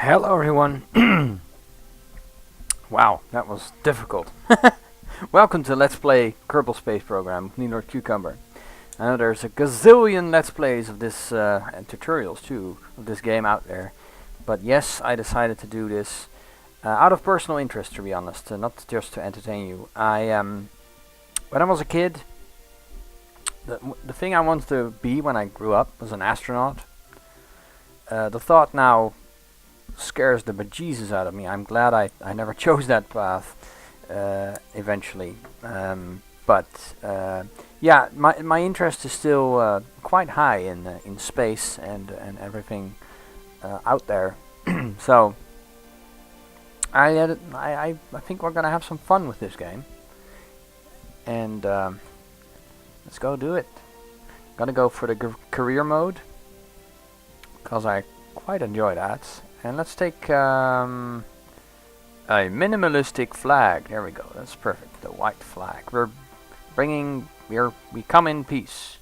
Hello everyone. Wow, that was difficult. Welcome to Let's Play Kerbal Space Program with Nino Cucumber. I know there's a gazillion Let's Plays of this and tutorials too of this game out there. But yes, I decided to do this out of personal interest, to be honest, not just to entertain you. When I was a kid, the thing I wanted to be when I grew up was an astronaut. The thought now scares the bejesus out of me. I'm glad I never chose that path eventually. Yeah, my interest is still quite high in space and everything out there. So I think we're gonna have some fun with this game, and let's go do it. Gonna go for the career mode because I quite enjoy that. And let's take a minimalistic flag. There we go. That's perfect. The white flag. We come in peace.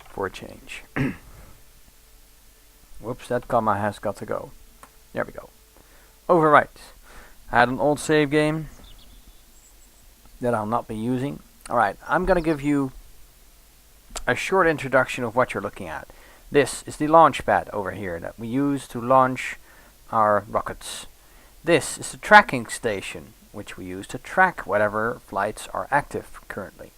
For a change. Whoops, that comma has got to go. There we go. Overwrite. I had an old save game that I'll not be using. Alright, I'm gonna give you a short introduction of what you're looking at. This is the launch pad over here that we use to launch our rockets. This is the tracking station, which we use to track whatever flights are active currently.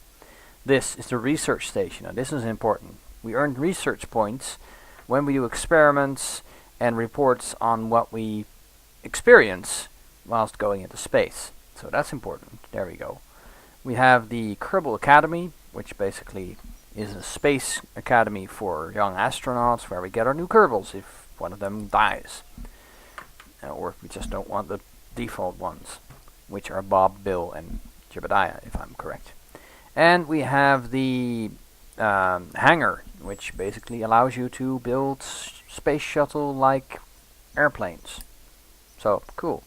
This is the research station. Now this is important. We earn research points when we do experiments and reports on what we experience whilst going into space. So that's important. There we go. We have the Kerbal Academy, which basically is a space academy for young astronauts where we get our new Kerbals if one of them dies. Or if we just don't want the default ones, which are Bob, Bill, and Jebediah, if I'm correct. And we have the hangar, which basically allows you to build space shuttle-like airplanes. So, cool.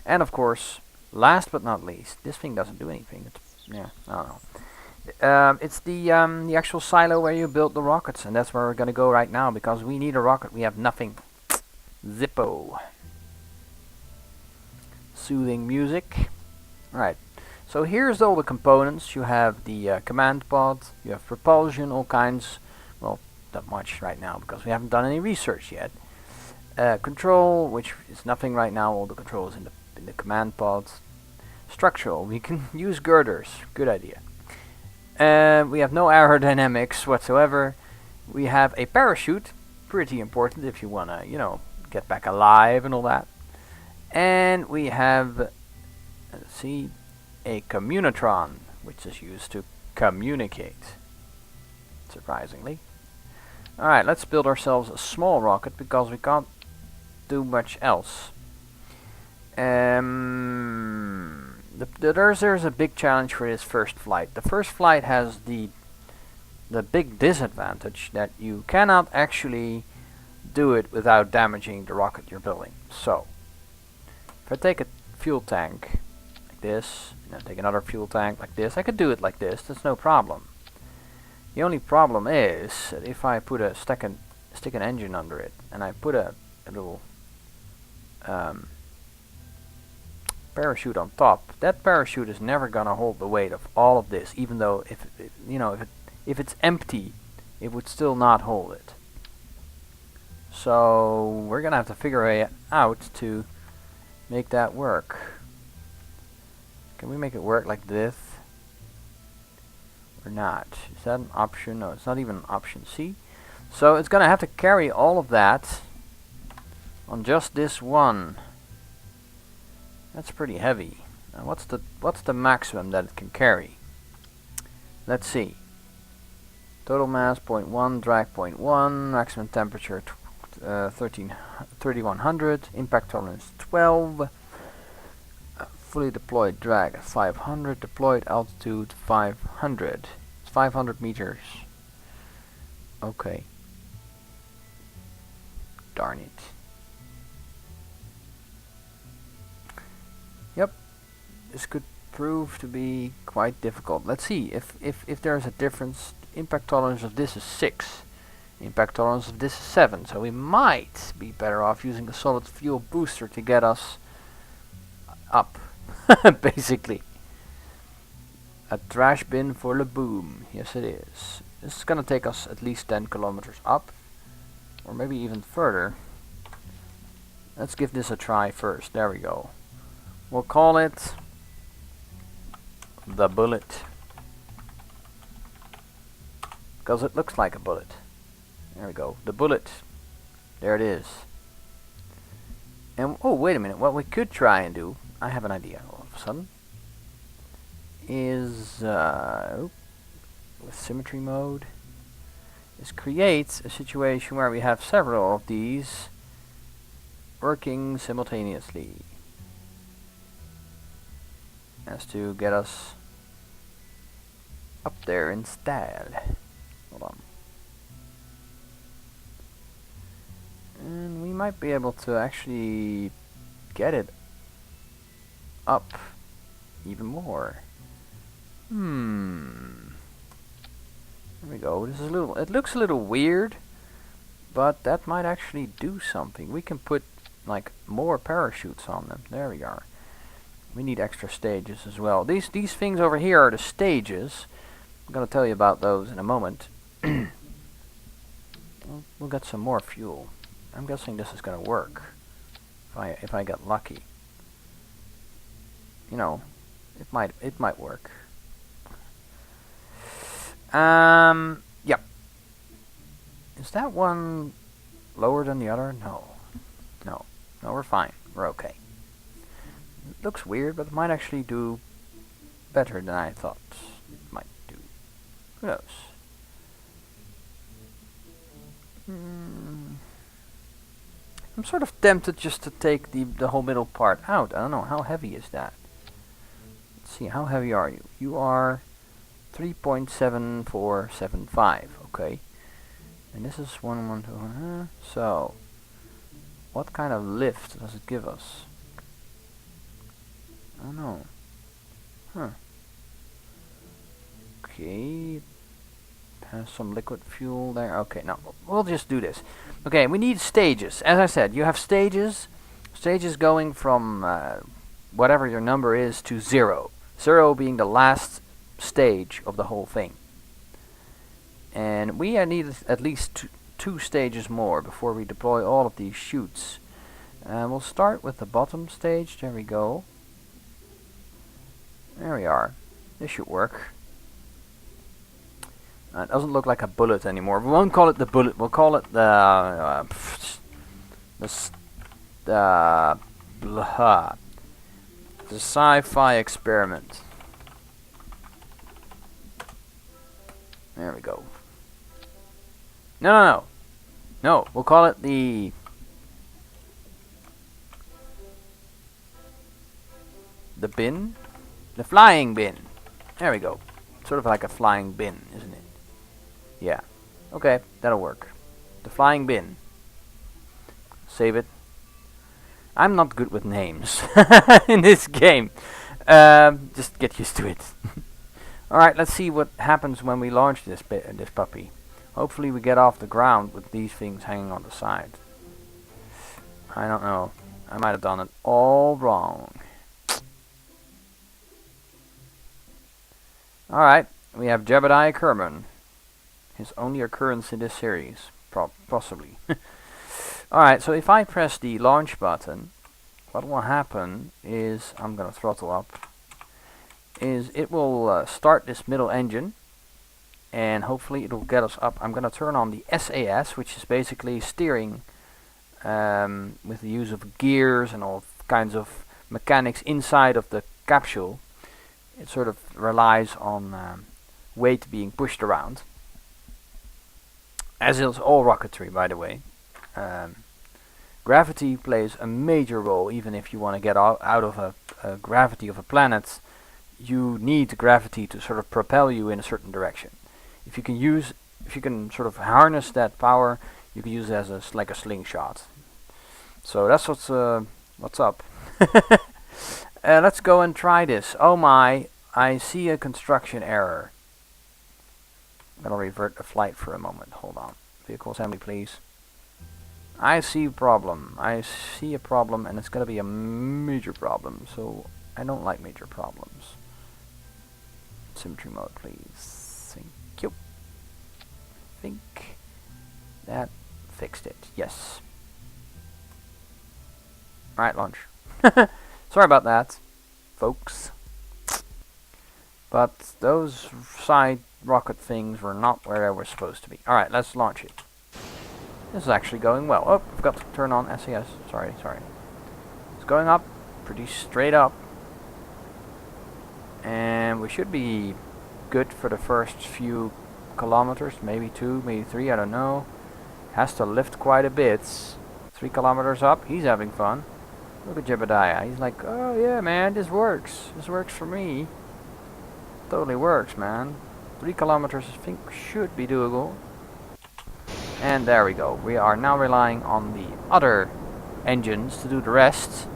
And of course, last but not least, this thing doesn't do anything. Yeah, I don't know. It's the actual silo where you build the rockets, and that's where we're gonna go right now because we need a rocket. We have nothing. Zippo. Soothing music. Right. So here's all the components. You have the command pod. You have propulsion, all kinds. Well, not much right now because we haven't done any research yet. Control, which is nothing right now. All the controls in the command pod. Structural. We can use girders. Good idea. We have no aerodynamics whatsoever. We have a parachute, pretty important if you wanna, get back alive and all that. And we have, let's see, a communitron, which is used to communicate, surprisingly. Alright, let's build ourselves a small rocket because we can't do much else. There's a big challenge for this first flight. The first flight has the big disadvantage that you cannot actually do it without damaging the rocket you're building. So, if I take a fuel tank like this, and then take another fuel tank like this, I could do it like this, that's no problem. The only problem is that if I put stick an engine under it, and I put a little parachute on top, that parachute is never gonna hold the weight of all of this, even though if it's empty, it would still not hold it. So we're gonna have to figure out to make that work. Can we make it work like this or not? Is that an option? No, it's not even option C. So it's gonna have to carry all of that on just this one. That's pretty heavy. Now what's the maximum that it can carry? Let's see. Total mass 0.1, drag 0.1, maximum temperature 3100, impact tolerance 12, fully deployed drag 500, deployed altitude 500. It's 500 meters. Okay. Darn it. Yep, this could prove to be quite difficult. Let's see if there's a difference. Impact tolerance of this is 6. Impact tolerance of this is 7, so we might be better off using a solid fuel booster to get us up, basically. A trash bin for the boom. Yes, it is. This is gonna take us at least 10 kilometers up, or maybe even further. Let's give this a try first. There we go. We'll call it the bullet, because it looks like a bullet. There we go. The bullet. There it is. And oh, wait a minute. What we could try and do, I have an idea all of a sudden, is with symmetry mode, is create a situation where we have several of these working simultaneously, as to get us up there instead. Hold on. And we might be able to actually get it up even more. There we go. This is a little. It looks a little weird, but that might actually do something. We can put like more parachutes on them. There we are. We need extra stages as well. These things over here are the stages. I'm gonna tell you about those in a moment. We'll get some more fuel. I'm guessing this is gonna work if I get lucky. You know, it might work. Yep. Is that one lower than the other? No, we're fine. We're okay. It looks weird, but it might actually do better than I thought it might do. Who knows? I'm sort of tempted just to take the whole middle part out. I don't know, how heavy is that? Let's see, how heavy are you? You are 3.7475, okay. And this is 112, so what kind of lift does it give us? I don't know. Okay, has some liquid fuel there. Okay, no, we'll just do this. Okay, we need stages. As I said, you have stages going from whatever your number is to 0. 0 being the last stage of the whole thing. And we need at least two stages more before we deploy all of these chutes. We'll start with the bottom stage. There we go. There we are. This should work. It doesn't look like a bullet anymore. We won't call it the bullet. We'll call it the sci-fi experiment. There we go. No. We'll call it the bin, the flying bin. There we go. Sort of like a flying bin, isn't it? Yeah. Okay, that'll work. The flying bin. Save it. I'm not good with names in this game. Just get used to it. Alright, let's see what happens when we launch this puppy. Hopefully we get off the ground with these things hanging on the side. I don't know. I might have done it all wrong. Alright, we have Jebediah Kerman. His only occurrence in this series. Possibly. Alright, so if I press the launch button, what will happen is, I'm gonna throttle up, is it will start this middle engine, and hopefully it will get us up. I'm gonna turn on the SAS, which is basically steering with the use of gears and all kinds of mechanics inside of the capsule. It sort of relies on weight being pushed around, as is all rocketry, by the way. Gravity plays a major role. Even if you want to get out of a gravity of a planet, you need gravity to sort of propel you in a certain direction. If you can sort of harness that power, you can use it as like a slingshot. So that's what's up. Let's go and try this. Oh my, I see a construction error. I'm gonna revert the flight for a moment. Hold on. Vehicle assembly, please. I see a problem. I see a problem, and it's gonna be a major problem. So I don't like major problems. Symmetry mode, please. Thank you. I think that fixed it. Yes. Alright, launch. Sorry about that, folks. But those side rocket things were not where they were supposed to be. Alright, let's launch it. This is actually going well. Oh, I've got to turn on SAS. Sorry. It's going up, pretty straight up. And we should be good for the first few kilometers. Maybe 2, maybe 3, I don't know. Has to lift quite a bit. 3 kilometers up, he's having fun. Look at Jebediah. He's like, oh yeah, man, this works. This works for me. Totally works, man. 3 kilometers, I think, should be doable. And there we go. We are now relying on the other engines to do the rest.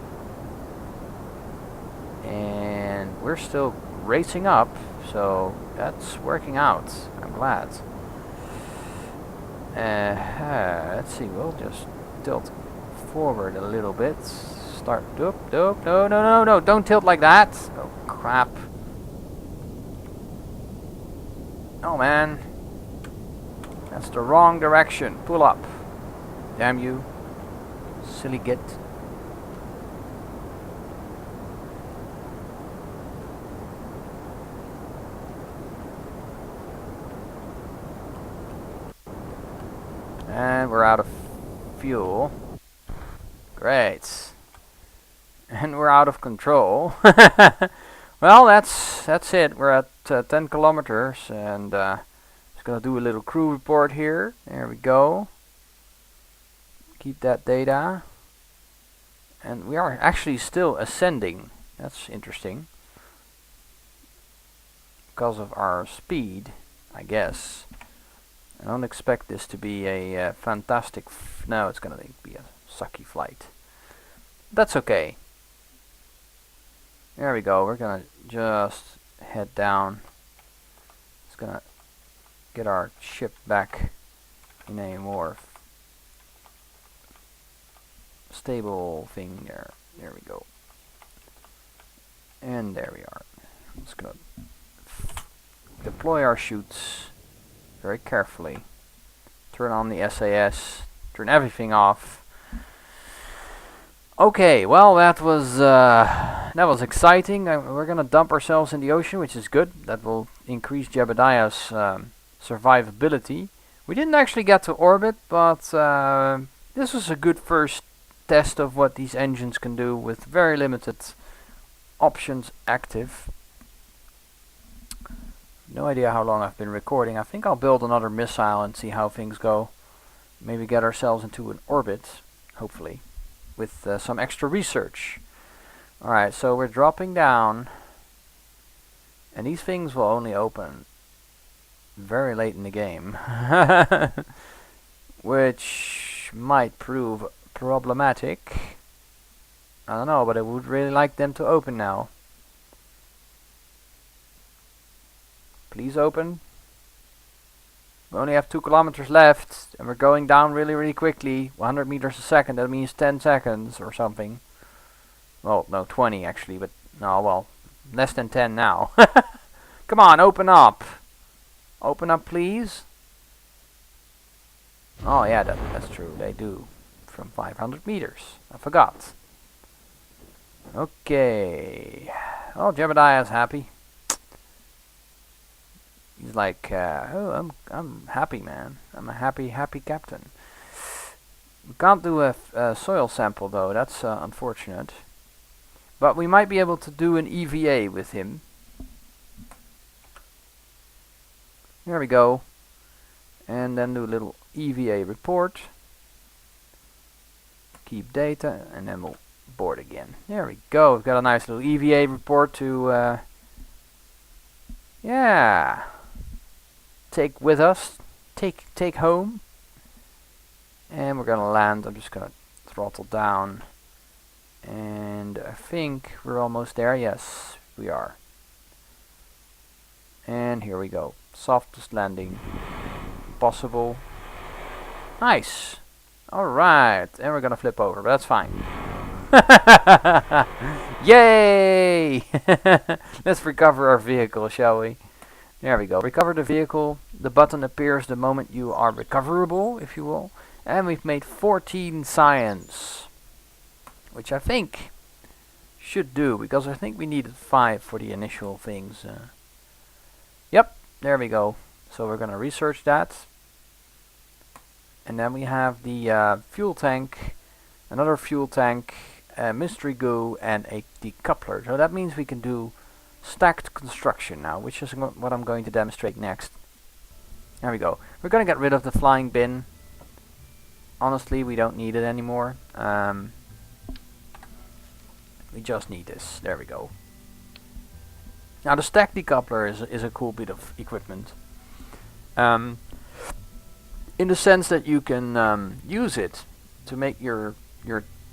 And we're still racing up, so that's working out. I'm glad. Let's see, we'll just tilt forward a little bit. Start. Nope. No. Don't tilt like that. Oh, crap. Oh, man. That's the wrong direction. Pull up. Damn you. Silly git. And we're out of fuel. Great. And we're out of control. Well, that's it. We're at 10 kilometers, and just gonna do a little crew report here. There we go. Keep that data. And we are actually still ascending. That's interesting. Because of our speed, I guess. I don't expect this to be a fantastic... no, it's gonna be a sucky flight. That's okay. There we go. We're gonna just head down. It's gonna get our ship back in a more stable thing there. There we go. And there we are. I'm just gonna deploy our chutes very carefully. Turn on the SAS. Turn everything off. Okay, well that was exciting. We're gonna dump ourselves in the ocean, which is good. That will increase Jebediah's survivability. We didn't actually get to orbit, but this was a good first test of what these engines can do with very limited options active. No idea how long I've been recording. I think I'll build another missile and see how things go. Maybe get ourselves into an orbit, hopefully, with some extra research. Alright, so we're dropping down, and these things will only open very late in the game, which might prove problematic. I don't know, but I would really like them to open now. Please open. We only have 2 kilometers left, and we're going down really quickly. 100 meters a second, that means 10 seconds or something. Well, no, 20 actually, but no, well, less than 10 now. Come on, open up. Open up, please. Oh yeah, that's true, they do. From 500 meters. I forgot. Okay. Well, Jebediah is happy. He's like, oh, I'm happy, man. I'm a happy captain. We can't do a soil sample though. That's unfortunate. But we might be able to do an EVA with him. There we go. And then do a little EVA report. Keep data, and then we'll board again. There we go. We've got a nice little EVA report to, yeah, take with us, take home. And we're gonna land. I'm just gonna throttle down, and I think we're almost there. Yes, we are. And here we go. Softest landing possible. Nice. Alright, and we're gonna flip over, but that's fine. Yay! Let's recover our vehicle, shall we? There we go. Recover the vehicle. The button appears the moment you are recoverable, if you will. And we've made 14 science, which I think should do, because I think we needed 5 for the initial things. Yep, there we go. So we're gonna research that. And then we have the fuel tank, another fuel tank, a mystery goo, and a decoupler. So that means we can do stacked construction now, which is what I'm going to demonstrate next. There we go. We're going to get rid of the flying bin. Honestly, we don't need it anymore. We just need this. There we go. Now the stack decoupler is a cool bit of equipment. In the sense that you can use it to make your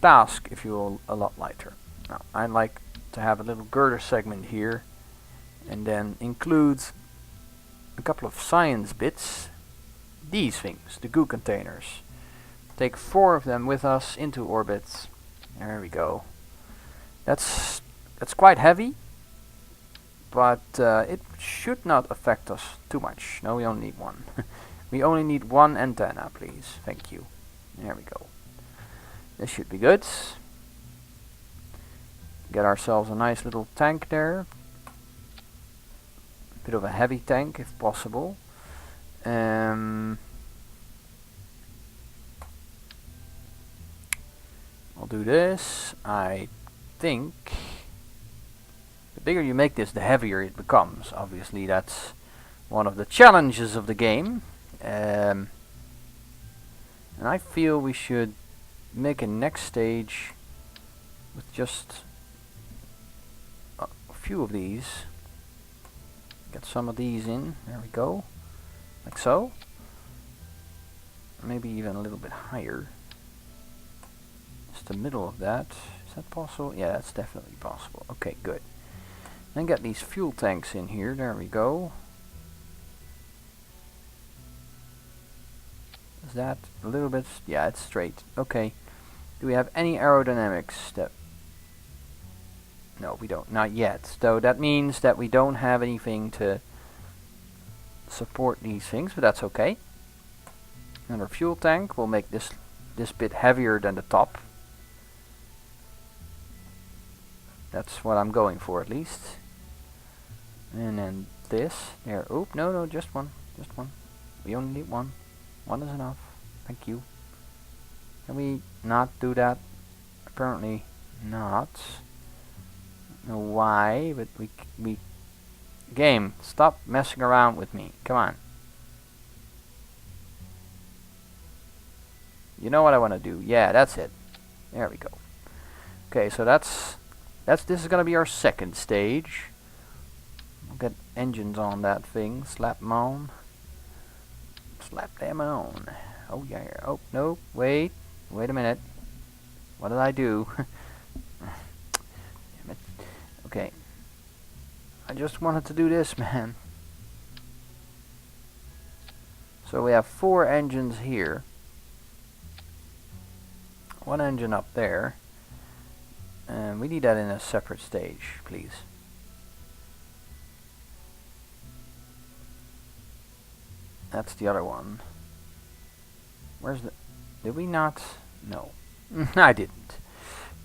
task, if you will, a lot lighter. Now, I like to have a little girder segment here, and then include a couple of science bits. These things, the goo containers. Take 4 of them with us into orbit. There we go. That's quite heavy, but it should not affect us too much. No, we only need 1. We only need 1 antenna, please. Thank you. There we go. This should be good. Get ourselves a nice little tank there. A bit of a heavy tank, if possible. I'll do this. I think the bigger you make this, the heavier it becomes. Obviously, that's one of the challenges of the game. And I feel we should make a next stage with just a few of these. Get some of these in. There we go. Like so. Maybe even a little bit higher. Just the middle of that. Is that possible? Yeah, that's definitely possible. Okay, good. Then get these fuel tanks in here. There we go. Is that a little bit? Yeah, it's straight. Okay. Do we have any aerodynamics? No, we don't. Not yet. So that means that we don't have anything to support these things, but that's okay. Another fuel tank. We'll make this bit heavier than the top. That's what I'm going for, at least. And then this. There. Oh, no, just one. Just one. We only need 1. 1 is enough. Thank you. Can we not do that? Apparently not. I don't know why, but we game, stop messing around with me. Come on. You know what I want to do. Yeah, that's it. There we go. Okay, so this is gonna be our second stage. We'll get engines on that thing. Slap them on. Slap them on. Oh yeah. Oh no. Wait a minute. What did I do? Damn it. Okay. I just wanted to do this, man. So we have 4 engines here. 1 engine up there. And we need that in a separate stage, please. That's the other one. Where's the... Did we not? No. I didn't.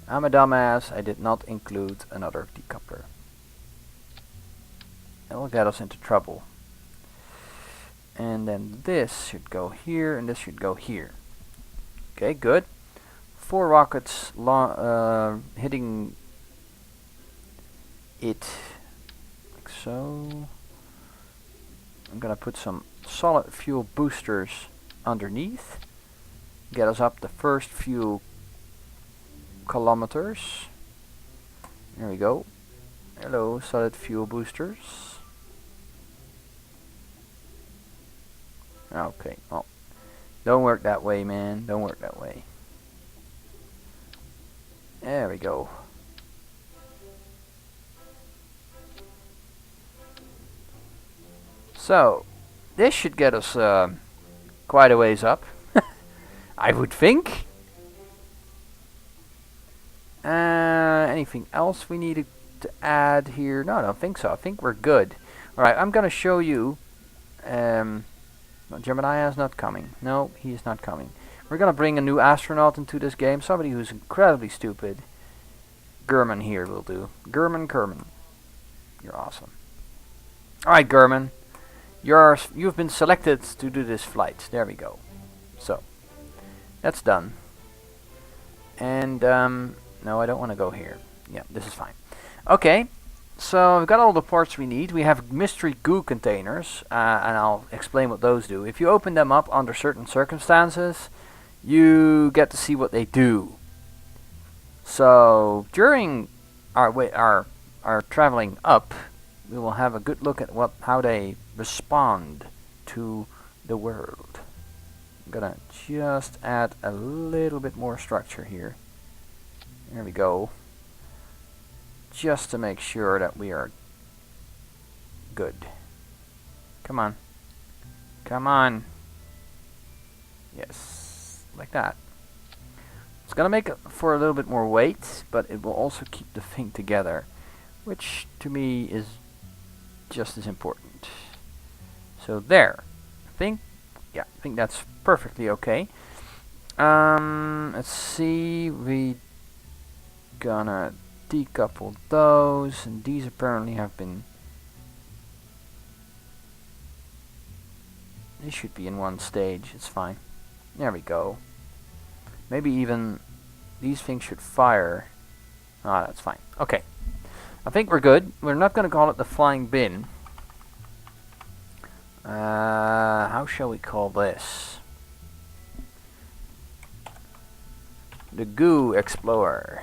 I'm a dumbass. I did not include another decoupler. That will get us into trouble. And then this should go here, and this should go here. Okay, good. 4 rockets hitting it like so. I'm gonna put some solid fuel boosters underneath. Get us up the first few kilometers. There we go. Hello, solid fuel boosters. Okay, oh. Don't work that way, man. Don't work that way. There we go. So, this should get us quite a ways up. I would think. Anything else we needed to add here? No, I don't think so. I think we're good. Alright, I'm gonna show you. Gemini is not coming. No, he is not coming. We're gonna bring a new astronaut into this game. Somebody who's incredibly stupid. Gurman here will do. Gurman. You're awesome. Alright, Gurman. You've been selected to do this flight. There we go. So, that's done. And, no, I don't want to go here. Yeah, this is fine. Okay, so we've got all the parts we need. We have mystery goo containers, and I'll explain what those do. If you open them up under certain circumstances, you get to see what they do. So, during our traveling up, we will have a good look at how they respond to the world. I'm gonna just add a little bit more structure here. There we go. Just to make sure that we are good. Come on. Come on. Yes. Like that. It's gonna make it for a little bit more weight, but it will also keep the thing together, which to me is just as important. So there. I think that's perfectly okay. Let's see, we gonna decouple those, and these apparently have been, they should be in one stage. It's fine. There we go. Maybe even these things should fire. Ah, that's fine. Okay, I think we're good. We're not gonna call it the Flying Bin. How shall we call this? The Goo Explorer,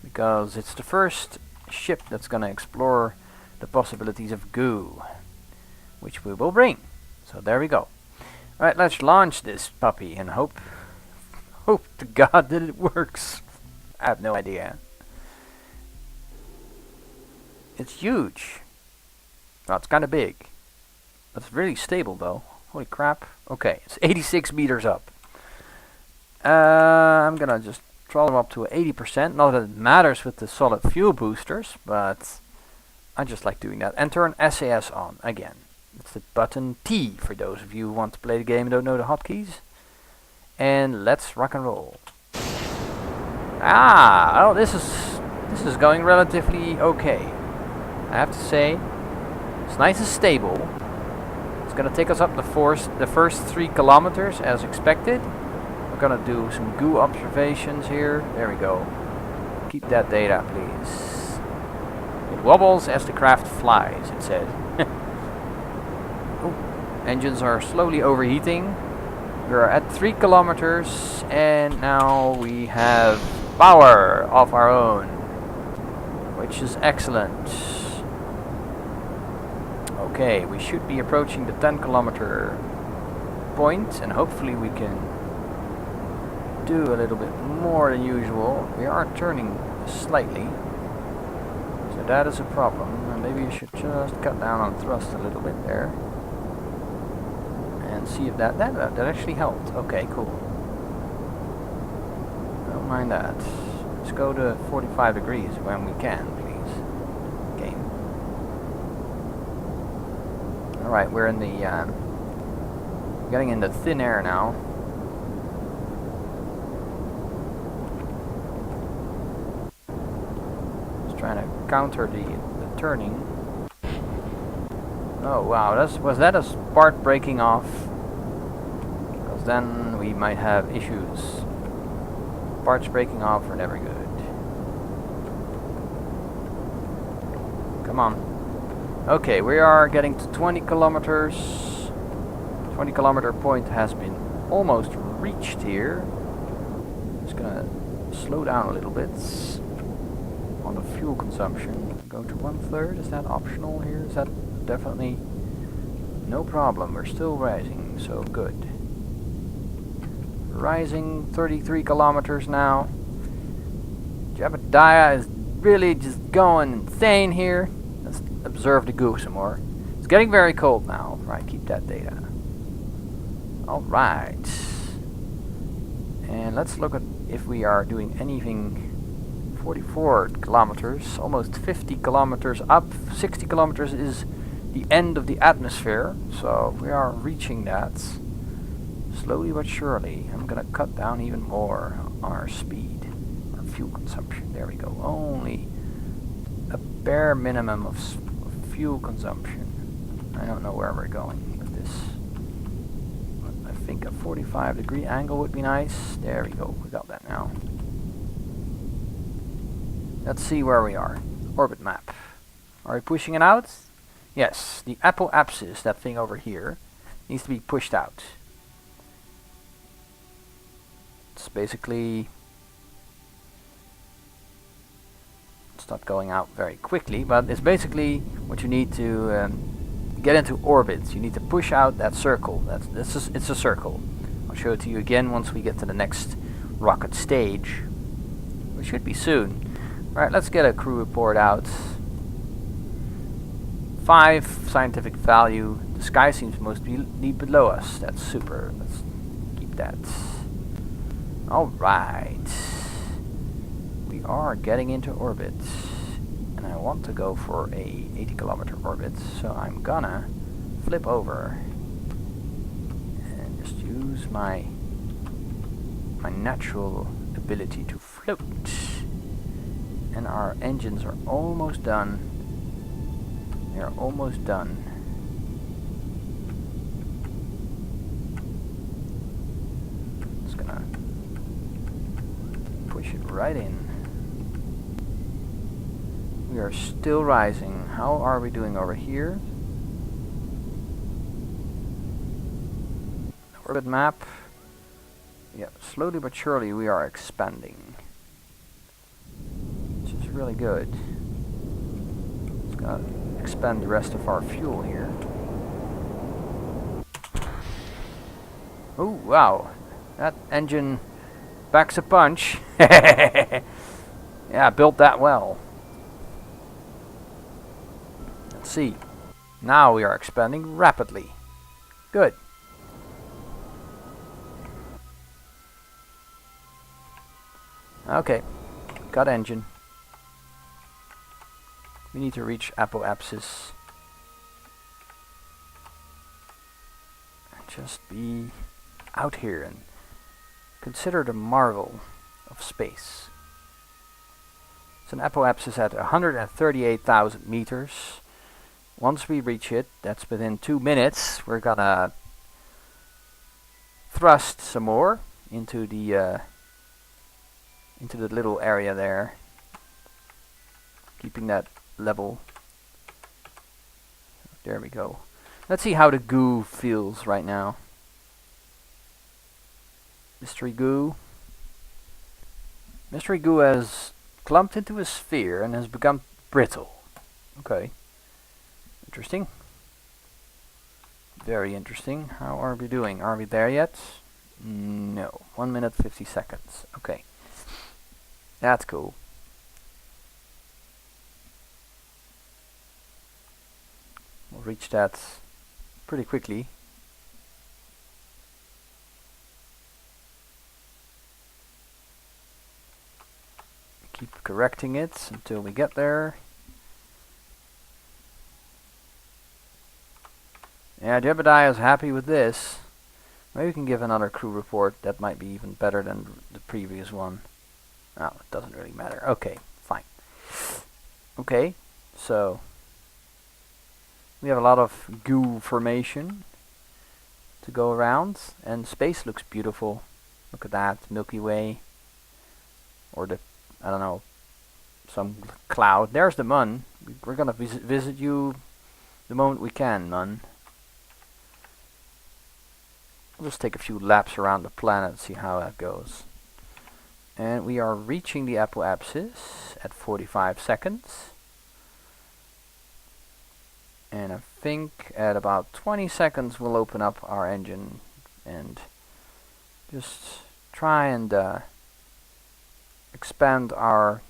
because it's the first ship that's gonna explore the possibilities of goo, which we will bring. So there we go. Alright, let's launch this puppy and hope to God that it works. I have no idea. It's huge. Well, it's kinda big. It's really stable though. Holy crap. Okay, it's 86 meters up. I'm gonna just throttle them up to 80%. Not that it matters with the solid fuel boosters, but I just like doing that. And turn SAS on again. It's the button T for those of you who want to play the game and don't know the hotkeys. And let's rock and roll. Oh, this is going relatively okay. I have to say, it's nice and stable. It's gonna take us up the first 3 kilometers as expected. We're gonna do some goo observations here. There we go. Keep that data, please. It wobbles as the craft flies, it said. Engines are slowly overheating. We're at 3 kilometers and now we have power of our own, which is excellent. Okay, we should be approaching the 10 kilometer point and hopefully we can do a little bit more than usual. We are turning slightly, so that is a problem. And maybe you should just cut down on thrust a little bit there and see if that actually helped. Okay, cool. Don't mind that. Let's go to 45 degrees when we can, please. Game. Alright, we're in the getting into thin air now. Just trying to counter the turning. Oh wow, was that a spark breaking off? Because then we might have issues. Sparks breaking off are never good. Come on. Okay, we are getting to 20 kilometers. 20 kilometer point has been almost reached here. Just gonna slow down a little bit on the fuel consumption. Go to 1/3. Is that optional here? Is that definitely no problem? We're still rising, so good. Rising 33 kilometers now. Jebediah is really just going insane here. Let's observe the goo some more. It's getting very cold now. Right, keep that data. Alright. And let's look at if we are doing anything. 44 kilometers, almost 50 kilometers up. 60 kilometers is the end of the atmosphere, so we are reaching that slowly but surely. I'm gonna cut down even more on our speed, our fuel consumption. There we go. Only a bare minimum of fuel consumption. I don't know where we're going with this. But I think a 45-degree angle would be nice. There we go. We got that now. Let's see where we are. Orbit map. Are we pushing it out? Yes, the apoapsis, that thing over here, needs to be pushed out. It's basically... It's not going out very quickly, but it's basically what you need to get into orbit. You need to push out that circle. It's a circle. I'll show it to you again once we get to the next rocket stage. We should be soon. Alright, let's get a crew report out. 5 scientific value. The sky seems mostly below us. That's super. Let's keep that. Alright. We are getting into orbit. And I want to go for a 80-kilometer orbit. So I'm gonna flip over. And just use my natural ability to float. And our engines are almost done. They are almost done. Just gonna push it right in. We are still rising. How are we doing over here? Orbit map. Yeah, slowly but surely we are expanding. Really good. Just gonna expand the rest of our fuel here. Oh wow, that engine packs a punch. Yeah, built that well. Let's see. Now we are expanding rapidly. Good. Okay, got engine. We need to reach apoapsis. And just be out here and consider the marvel of space. It's an apoapsis at 138,000 meters. Once we reach it, that's within 2 minutes, we're gonna thrust some more into the little area there, keeping that level. There we go. Let's see how the goo feels right now. Mystery goo. Mystery goo has clumped into a sphere and has become brittle. Okay. Interesting. Very interesting. How are we doing? Are we there yet? No. 1 minute 50 seconds. Okay. That's cool. We'll reach that pretty quickly. Keep correcting it until we get there. Yeah, Jebediah is happy with this. Maybe we can give another crew report. That might be even better than the previous one. Oh, it doesn't really matter. Okay, fine. Okay, so we have a lot of goo formation to go around, and space looks beautiful. Look at that, Milky Way, or the, I don't know, some cloud. There's the Mun. We're gonna visit you the moment we can, Mun. We'll just take a few laps around the planet and see how that goes. And we are reaching the apoapsis at 45 seconds. And I think at about 20 seconds we'll open up our engine and just try and expand our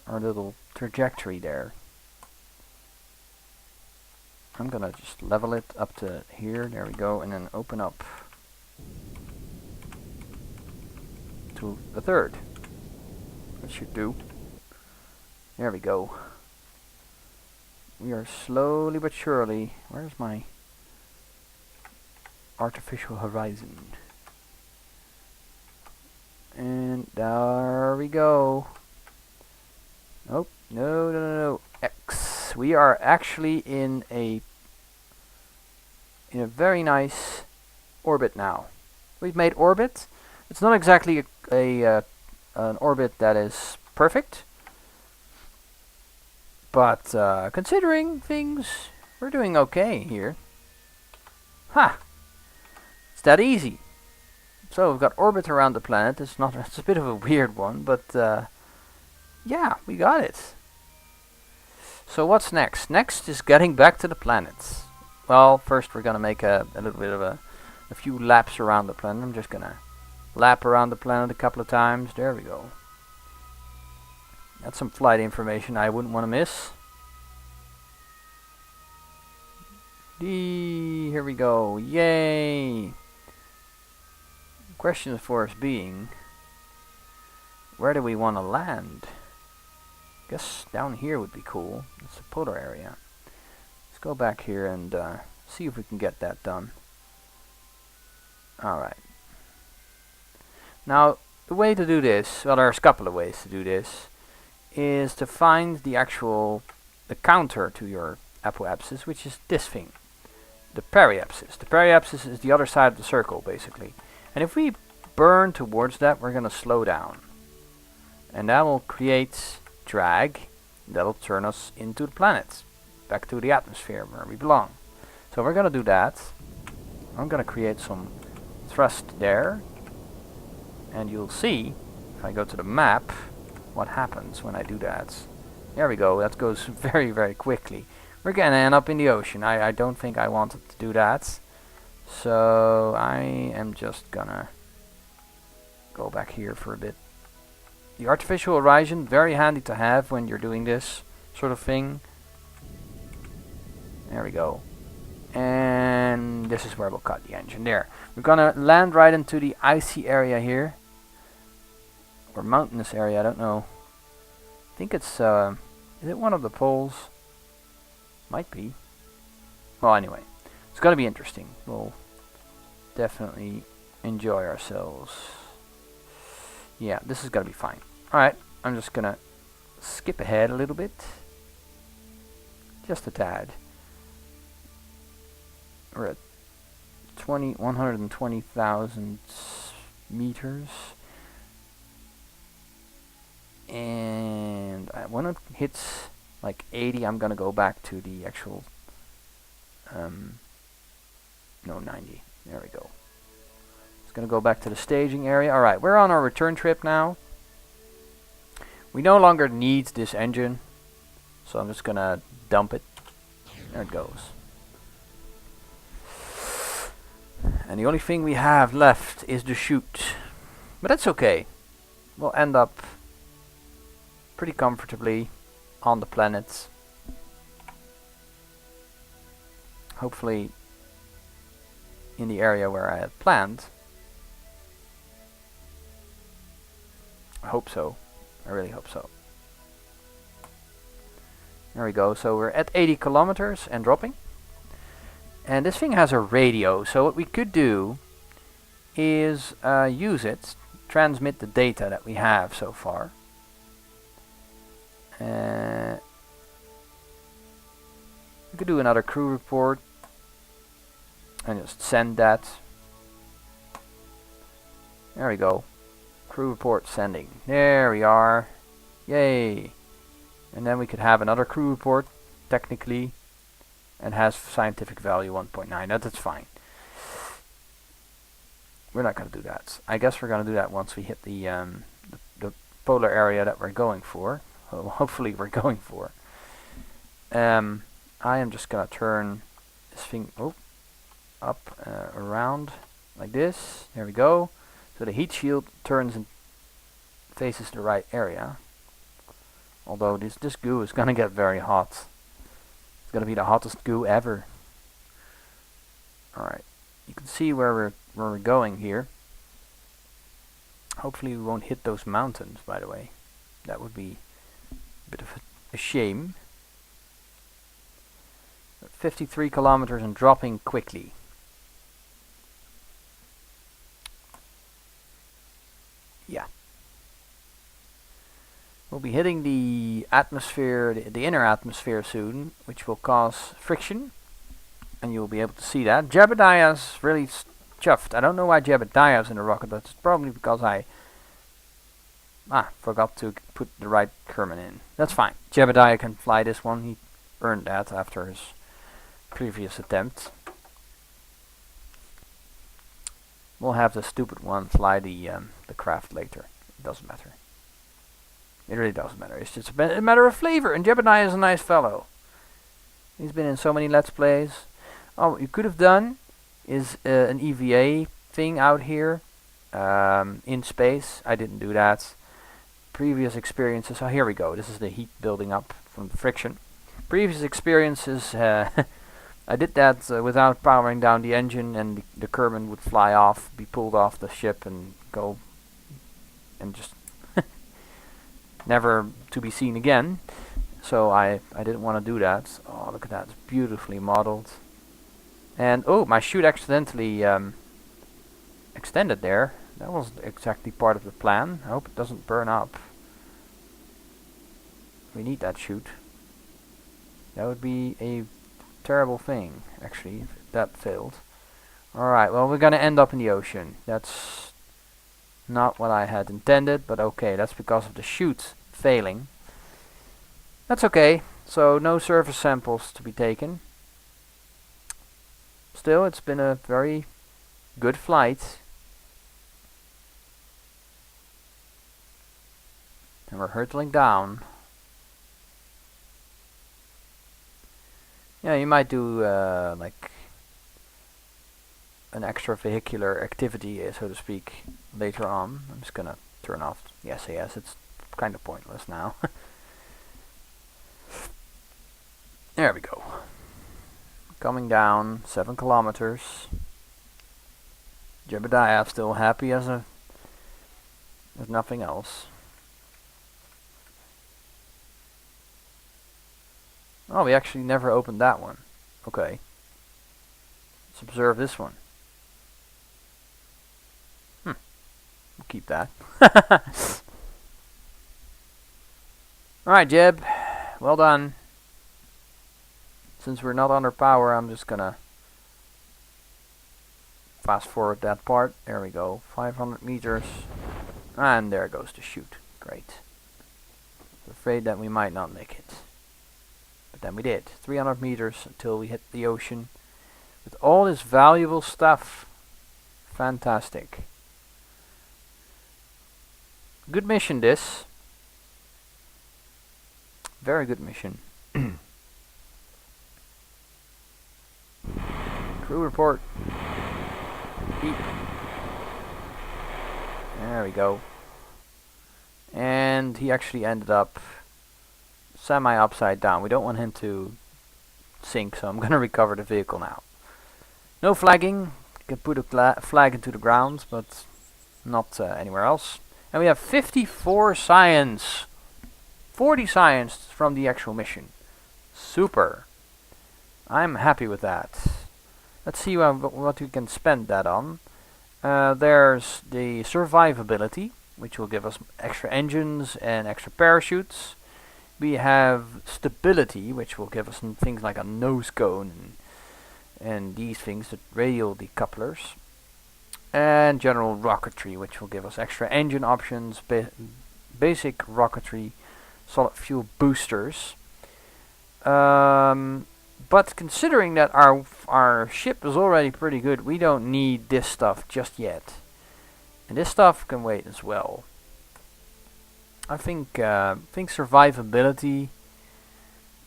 little trajectory there. I'm gonna just level it up to here. There we go, and then open up to the third. That should do. There we go. We are slowly but surely. Where's my artificial horizon? And there we go. Oh, no. X. We are actually in a very nice orbit now. We've made orbit. It's not exactly an orbit that is perfect, but considering things, we're doing okay here. Ha! It's that easy. So we've got orbit around the planet. It's a bit of a weird one, but yeah, we got it. So what's next? Next is getting back to the planets. Well, first we're gonna make a little bit of a few laps around the planet. I'm just gonna lap around the planet a couple of times. There we go. That's some flight information I wouldn't want to miss. Here we go. Yay! Question for us being, where do we want to land? Guess down here would be cool. It's a polar area. Let's go back here and see if we can get that done. Alright. Now, the way to do this, well, there's a couple of ways to do this, is to find the counter to your apoapsis, which is this thing, the periapsis. The periapsis is the other side of the circle, basically. And if we burn towards that, we're going to slow down. And that will create drag. That'll turn us into the planet, back to the atmosphere where we belong. So we're going to do that. I'm going to create some thrust there. And you'll see, if I go to the map, what happens when I do that. There we go. That goes very, very quickly. We're going to end up in the ocean. I don't think I wanted to do that. So I am just gonna go back here for a bit. The artificial horizon, very handy to have when you're doing this sort of thing. There we go. And this is where we'll cut the engine. There. We're gonna land right into the icy area here. Or mountainous area, I don't know. I think it's, is it one of the poles? Might be. Well, anyway. It's gonna be interesting. We'll definitely enjoy ourselves. Yeah, this is gonna be fine. Alright, I'm just gonna skip ahead a little bit. Just a tad. We're at 120,000 meters. And when it hits like 80, I'm gonna go back to the actual no, 90. There we go. It's gonna go back to the staging area. Alright, we're on our return trip now. We no longer need this engine, so I'm just gonna dump it. There it goes. And the only thing we have left is the chute. But that's okay. We'll end up pretty comfortably on the planet. Hopefully in the area where I had planned. I hope so. I really hope so. There we go. So we're at 80 kilometers and dropping. And this thing has a radio. So what we could do is use it, transmit the data that we have so far. We could do another crew report and just send that. There we go. Crew report sending. There we are. Yay. And then we could have another crew report, technically, and has scientific value 1.9. That's fine. We're not going to do that. I guess we're going to do that once we hit the polar area that we're going for. Well, hopefully we're going for. I am just going to turn this thing up around like this. There we go. So the heat shield turns and faces the right area. Although this goo is going to get very hot. It's going to be the hottest goo ever. Alright, you can see where we're going here. Hopefully we won't hit those mountains, by the way. That would be a bit of a shame. 53 kilometers and dropping quickly. Yeah. We'll be hitting the atmosphere, the inner atmosphere soon, which will cause friction. And you'll be able to see that. Jebediah's really chuffed. I don't know why Jebediah's in the rocket, but it's probably because I forgot to put the right Kerman in. That's fine. Jebediah can fly this one. He earned that after his previous attempt. We'll have the stupid one fly the craft later. It doesn't matter. It really doesn't matter. It's just a matter of flavor. And Jebediah is a nice fellow. He's been in so many Let's Plays. Oh, what you could have done is an EVA thing out here in space. I didn't do that. Previous experiences. Oh, here we go. This is the heat building up from the friction. Previous experiences. I did that without powering down the engine, and the Kerman would fly off, be pulled off the ship, and go, and just never to be seen again. So I didn't want to do that. Oh, look at that! It's beautifully modeled. And oh, my chute accidentally extended there. That was exactly part of the plan. I hope it doesn't burn up. We need that chute. That would be a terrible thing, actually, if that failed. Alright, well, we're gonna end up in the ocean. That's not what I had intended, but okay, that's because of the chute failing. That's okay. So, no surface samples to be taken. Still, it's been a very good flight. And we're hurtling down. Yeah, you might do like an extra vehicular activity, so to speak, later on. I'm just gonna turn off the SAS. It's kind of pointless now. There we go. Coming down 7 kilometers. Jebediah still happy as nothing else. Oh, we actually never opened that one. Okay. Let's observe this one. We'll keep that. Alright, Jeb. Well done. Since we're not under power, I'm just gonna fast forward that part. There we go. 500 meters. And there goes the chute. Great. Afraid that we might not make it. But then we did. 300 meters until we hit the ocean. With all this valuable stuff. Fantastic. Good mission, this. Very good mission. Crew report. Beep. There we go. And he actually ended up semi upside down. We don't want him to sink, so I'm going to recover the vehicle now. No flagging. You can put a flag into the ground, but not anywhere else. And we have 54 science. 40 science from the actual mission. Super. I'm happy with that. Let's see what we can spend that on. There's the survivability, which will give us extra engines and extra parachutes. We have stability, which will give us some things like a nose cone and these things, the radial decouplers. And general rocketry, which will give us extra engine options, basic rocketry, solid fuel boosters. But considering that our ship is already pretty good, we don't need this stuff just yet. And this stuff can wait as well. I think survivability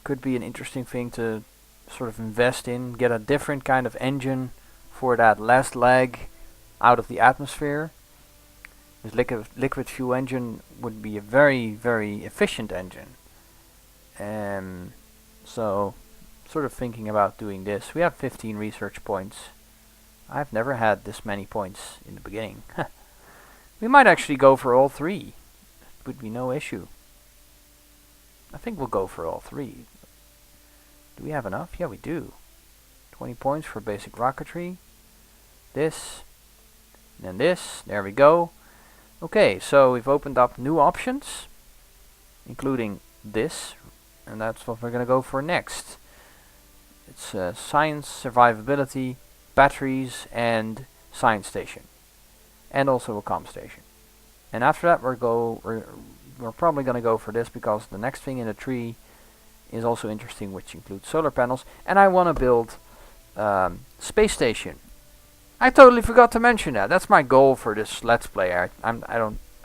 could be an interesting thing to sort of invest in. Get a different kind of engine for that last leg out of the atmosphere. This liquid fuel engine would be a very, very efficient engine. So, sort of thinking about doing this. We have 15 research points. I've never had this many points in the beginning. We might actually go for all three. It would be no issue. I think we'll go for all three. Do we have enough? Yeah, we do. 20 points for basic rocketry. This. And then this. There we go. Okay, so we've opened up new options, including this. And that's what we're going to go for next. It's science, survivability, batteries, and science station. And also a comm station. And after that we're probably going to go for this, because the next thing in the tree is also interesting, which includes solar panels. And I want to build space station. I totally forgot to mention that. That's my goal for this Let's Play. I'm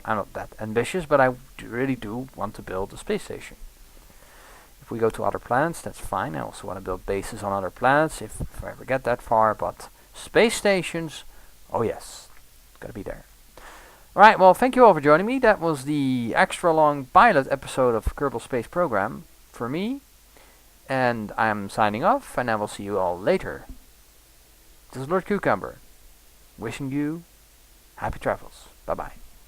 not that ambitious, but I really do want to build a space station. If we go to other planets, that's fine. I also want to build bases on other planets if I ever get that far. But space stations, oh yes, it's gotta be there. Alright, well, thank you all for joining me. That was the extra long pilot episode of Kerbal Space Program for me. And I'm signing off, and I will see you all later. This is Lord Cucumber, wishing you happy travels. Bye-bye.